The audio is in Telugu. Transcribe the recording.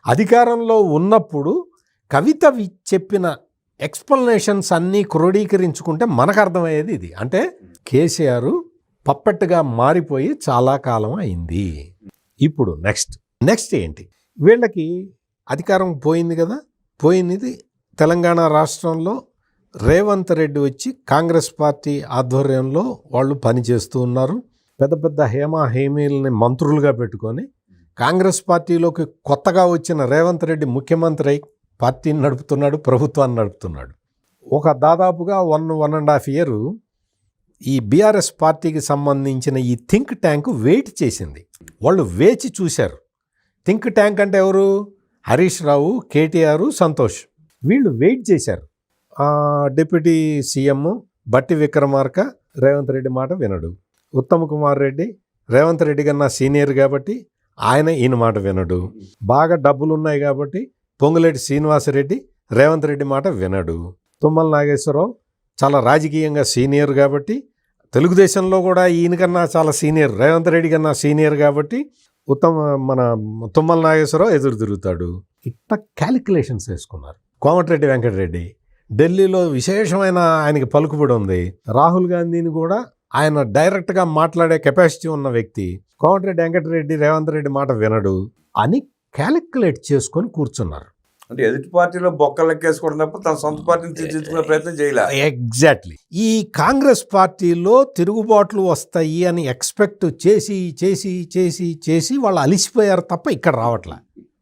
అధికారంలో ఉన్నప్పుడు కవిత చెప్పిన ఎక్స్ప్లెనేషన్స్ అన్నీ క్రోడీకరించుకుంటే మనకు అర్థమయ్యేది ఇది. అంటే కేసీఆర్ పప్పెట్టుగా మారిపోయి చాలా కాలం అయింది. ఇప్పుడు నెక్స్ట్ ఏంటి, వీళ్ళకి అధికారం పోయింది కదా, పోయింది. తెలంగాణ రాష్ట్రంలో రేవంత్ రెడ్డి వచ్చి కాంగ్రెస్ పార్టీ ఆధ్వర్యంలో వాళ్ళు పనిచేస్తూ ఉన్నారు. పెద్ద పెద్ద హేమీలని మంత్రులుగా పెట్టుకొని కాంగ్రెస్ పార్టీలోకి కొత్తగా వచ్చిన రేవంత్ రెడ్డి ముఖ్యమంత్రి అయి పార్టీని నడుపుతున్నాడు, ప్రభుత్వాన్ని నడుపుతున్నాడు. ఒక దాదాపుగా 1.5 ఇయర్ ఈ బీఆర్ఎస్ పార్టీకి సంబంధించిన ఈ థింక్ ట్యాంక్ వెయిట్ చేసింది. వాళ్ళు వేచి చూశారు. థింక్ ట్యాంక్ అంటే ఎవరు? హరీష్ రావు, కేటీఆర్, సంతోష్. వీళ్ళు వెయిట్ చేశారు. డిప్యూటీ సీఎం బట్టి విక్రమార్క రేవంత్ రెడ్డి మాట వినడు. ఉత్తమ్ కుమార్ రెడ్డి రేవంత్ రెడ్డి కన్నా సీనియర్ కాబట్టి ఆయన ఈయన మాట వినడు. బాగా డబ్బులు ఉన్నాయి కాబట్టి పొంగులేటి శ్రీనివాసరెడ్డి రేవంత్ రెడ్డి మాట వినడు. తుమ్మల నాగేశ్వరరావు చాలా రాజకీయంగా సీనియర్ కాబట్టి, తెలుగుదేశంలో కూడా ఈయనకన్నా చాలా సీనియర్, రేవంత్ రెడ్డి కన్నా సీనియర్ కాబట్టి మన తుమ్మల నాగేశ్వరరావు ఎదురు తిరుగుతాడు. ఇట్లా క్యాలిక్యులేషన్స్ వేసుకున్నారు. కోమటిరెడ్డి వెంకటరెడ్డి ఢిల్లీలో విశేషమైన ఆయనకి పలుకుబడి ఉంది. రాహుల్ గాంధీని కూడా ఆయన డైరెక్ట్గా మాట్లాడే కెపాసిటీ ఉన్న వ్యక్తి. కోమటిరెడ్డి వెంకటరెడ్డి రేవంత్ రెడ్డి మాట వినడు అని క్యాలిక్యులేట్ చేసుకొని కూర్చున్నారు. అంటే ఎదుటి పార్టీలో బొక్కలు లెక్కేసుకోవడం తప్ప తన సొంత పార్టీని తీర్చిదిద్దుకునే ప్రయత్నం చేయాలి. ఎగ్జాక్ట్లీ. ఈ కాంగ్రెస్ పార్టీలో తిరుగుబాట్లు వస్తాయి అని ఎక్స్పెక్ట్ చేసి చేసి చేసి చేసి వాళ్ళు అలిసిపోయారు తప్ప ఇక్కడ రావట్లే.